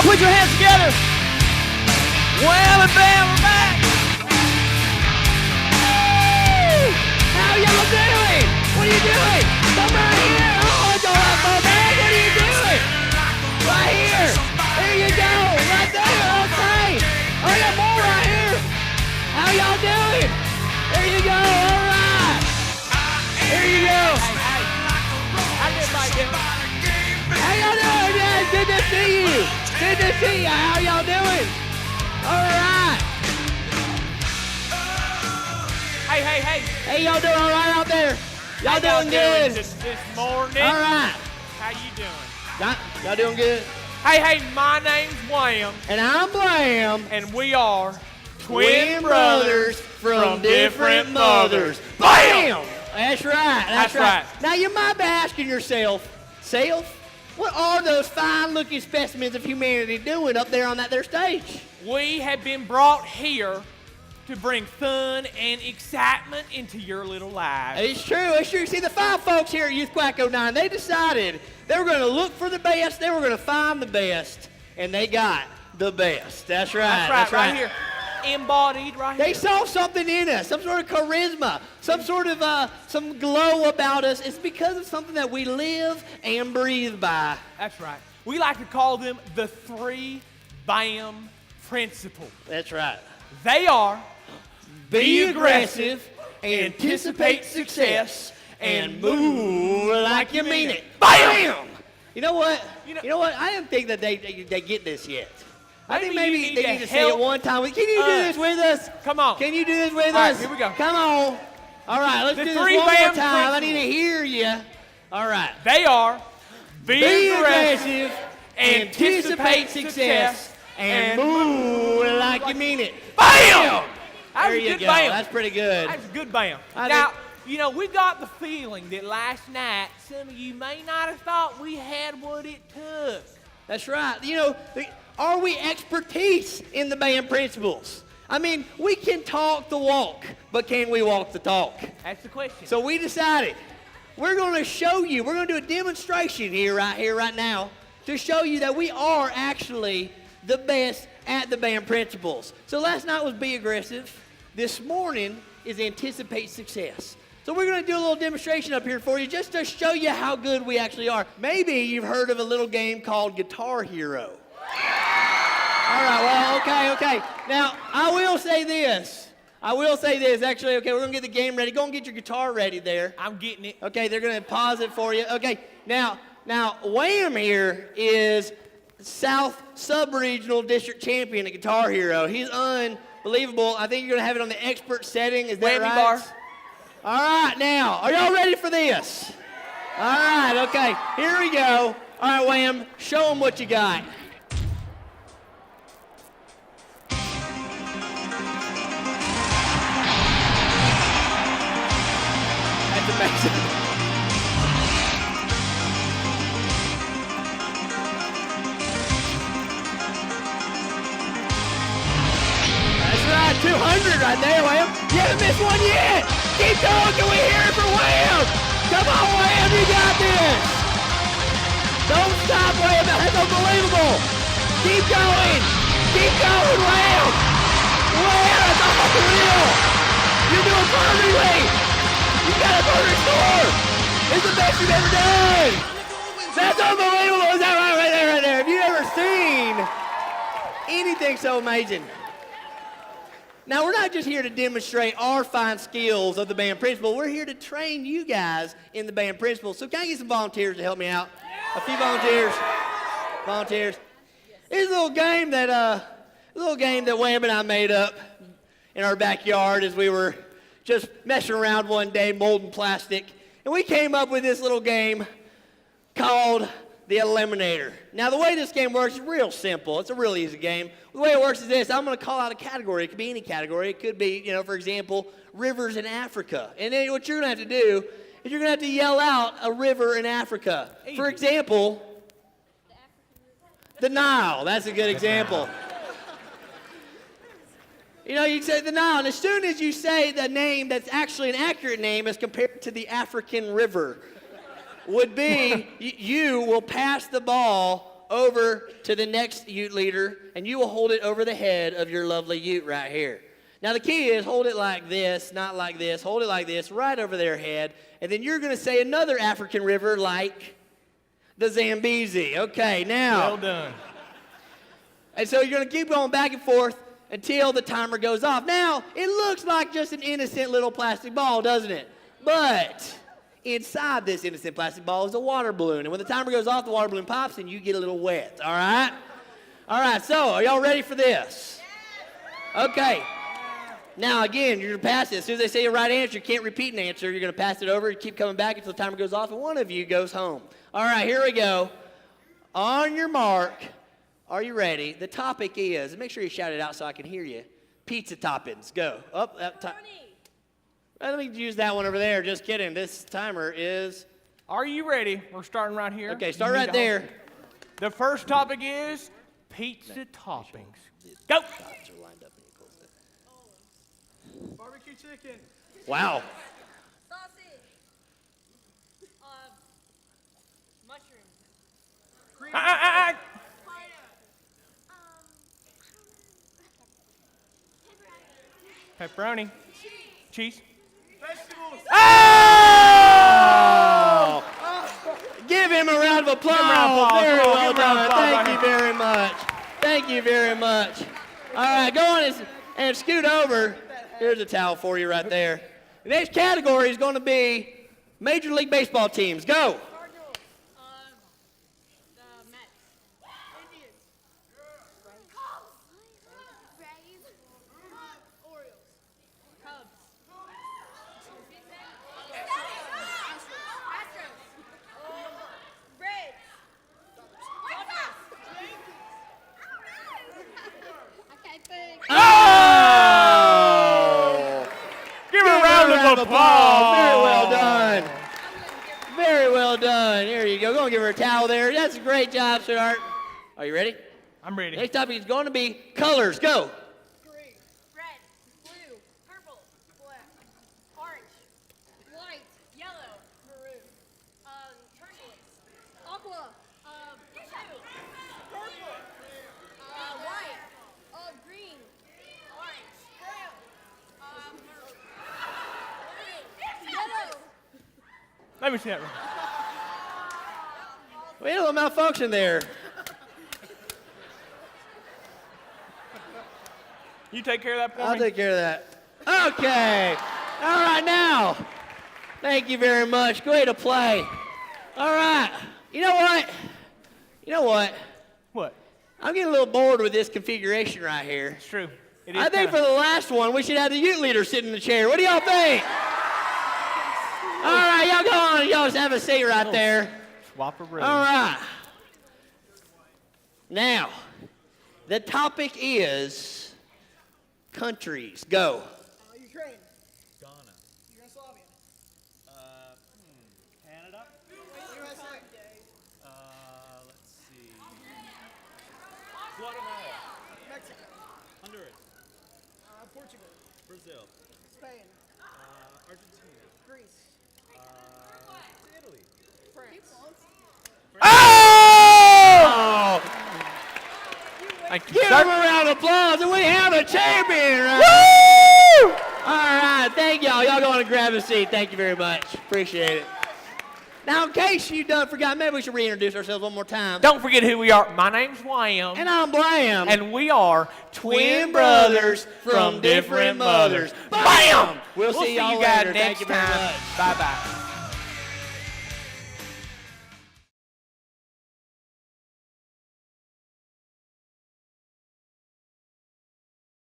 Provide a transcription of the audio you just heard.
Y'all put your hands together. Wham and Blam are back. Hey! How y'all doing? What are you doing? Come right here. Oh, go up, man. What are you doing? Right here. There you go. Right there. Okay. Oh, I got more right here. How y'all doing? There you go. All right. There you go. How did everybody doing? How y'all doing? Yeah, good to see you. Good to see you. How y'all doing? All right. Hey. Hey, y'all doing all right out there? Y'all doing good? This morning. All right. How you doing? Y'all doing good? Hey, my name's Wham. And I'm Blam. And we are Twin brothers from different mothers. Bam! That's right. That's right. Now, you might be asking yourself, what are those fine-looking specimens of humanity doing up there on that there stage? We have been brought here to bring fun and excitement into your little lives. It's true. It's true. See, the five folks here at YouthQuake 09, they decided they were going to look for the best, they were going to find the best, and they got the best. That's right. That's right. Right here. Embodied right here. They saw something in us, some sort of charisma, some sort of some glow about us. It's because of something that we live and breathe by. That's right. We like to call them the 3 BAM principles. That's right. They are be aggressive, anticipate success, and move like you mean it. Bam! You know what? I don't think that they get this yet. I think maybe they need to say it one time. Can you do this with us? Come on. Can you do this with us? All right, here we go. Come on. All right, let's do this one more time. I need to hear you. All right. They are be aggressive, anticipate success, and move like you mean it. Bam! There you go. Bam. That's pretty good. That's a good bam. Now, we got the feeling that last night some of you may not have thought we had what it took. That's right. Are we expertise in the BAM principles? I mean, we can talk the walk, but can we walk the talk? That's the question. So we decided we're going to show you, we're going to do a demonstration right now, to show you that we are actually the best at the BAM principles. So last night was be aggressive. This morning is anticipate success. So we're going to do a little demonstration up here for you just to show you how good we actually are. Maybe you've heard of a little game called Guitar Hero. All right, well, okay. Now, I will say this. Actually, okay, we're going to get the game ready. Go and get your guitar ready there. I'm getting it. Okay, they're going to pause it for you. Okay, now, Wham here is South Sub-Regional District Champion at Guitar Hero. He's unbelievable. I think you're going to have it on the expert setting. Is that right? Bar. All right, now, are y'all ready for this? All right, okay, here we go. All right, Wham, show them what you got. That's amazing. That's right, 200 right there, Wham. You haven't missed one yet. Keep going, can we hear it for Wham? Come on, Wham, you got this. Don't stop, Wham, that's unbelievable. Keep going, Wham. Wham, that's unreal. You're doing perfectly. You got a perfect score. It's the best you've ever done. That's unbelievable. Is that right there? Have you ever seen anything so amazing? Now, we're not just here to demonstrate our fine skills of the BAM principle. We're here to train you guys in the BAM principle. So can I get some volunteers to help me out? A few volunteers. It's a little game that Wham and I made up in our backyard as we were just messing around one day, molding plastic. And we came up with this little game called the Eliminator. Now, the way this game works is real simple. It's a real easy game. The way it works is this. I'm going to call out a category. It could be any category. It could be, for example, rivers in Africa. And then what you're going to have to do is you're going to have to yell out a river in Africa. For example, the Nile. That's a good example. You can say the Nile. And as soon as you say the name that's actually an accurate name as compared to the African river, would be you will pass the ball over to the next Ute leader, and you will hold it over the head of your lovely Ute right here. Now, the key is hold it like this, not like this. Hold it like this, right over their head. And then you're going to say another African river like the Zambezi. Okay, now. Well done. And so you're going to keep going back and forth until the timer goes off. Now, it looks like just an innocent little plastic ball, doesn't it? But inside this innocent plastic ball is a water balloon. And when the timer goes off, the water balloon pops and you get a little wet, all right? All right, so are y'all ready for this? Okay. Now, again, you're going to pass it. As soon as they say a right answer, you can't repeat an answer. You're going to pass it over. You keep coming back until the timer goes off, and one of you goes home. All right, here we go. On your mark, are you ready? The topic is, and make sure you shout it out so I can hear you, pizza toppings. Go. Up. Let me use that one over there. Just kidding. This timer is... Are you ready? We're starting right here. Okay, start right there. The first topic is pizza toppings. Go. Barbecue chicken. Wow. Sausage. Mushrooms. Pepperoni. Cheese. Vegetables. Oh! Give him a round of applause. Very Come on, well give him a round of done. applause Thank right you very much. Thank you very much. All right, go on and scoot over. Here's a towel for you right there. The next category is going to be Major League Baseball teams. Go. Cardinals. The Mets. Indians. Cubs. Rays. Orioles. Cubs. Astros. Braves. Dodgers. I can't think. Oh! Give her a round of applause. Very well done. Very well done. There you go. Go and give her a towel there. That's a great job, sweetheart. Are you ready? I'm ready. Next topic is going to be colors. Go. Green. Red. Blue. Purple. Black. Orange. White. Yellow. Maroon. Turquoise. Aqua. Blue. Purple. White. Green. Orange. Maroon. Yellow. Let me see that. We had a little malfunction there. You take care of that for I'll me? take care of that. Okay. All right, now. Thank you very much. Great to play. All right. You know what? What? I'm getting a little bored with this configuration right here. It's true. It is I think for kinda- the last one, we should have the Ute leader sitting in the chair. What do y'all think? All right, y'all go on. Y'all just have a seat right there. Swap a room. All right. Now, the topic is countries. Go. Ukraine. Ghana. Yugoslavia. Canada. USA. Let's see. Guatemala. Mexico. Honduras. Portugal. Brazil. Spain. Argentina. Greece. Italy. France. Oh! Thank you, Give sir. him a round of applause, and we have a champion, right? Woo! All right, thank y'all. Y'all go on and grab a seat. Thank you very much. Appreciate it. Now, in case you done forgot, maybe we should reintroduce ourselves one more time. Don't forget who we are. My name's Wham. And I'm Blam. And we are twin brothers from different mothers. Bam! We'll see y'all you guys later. next Thank you very time. much. Bye-bye.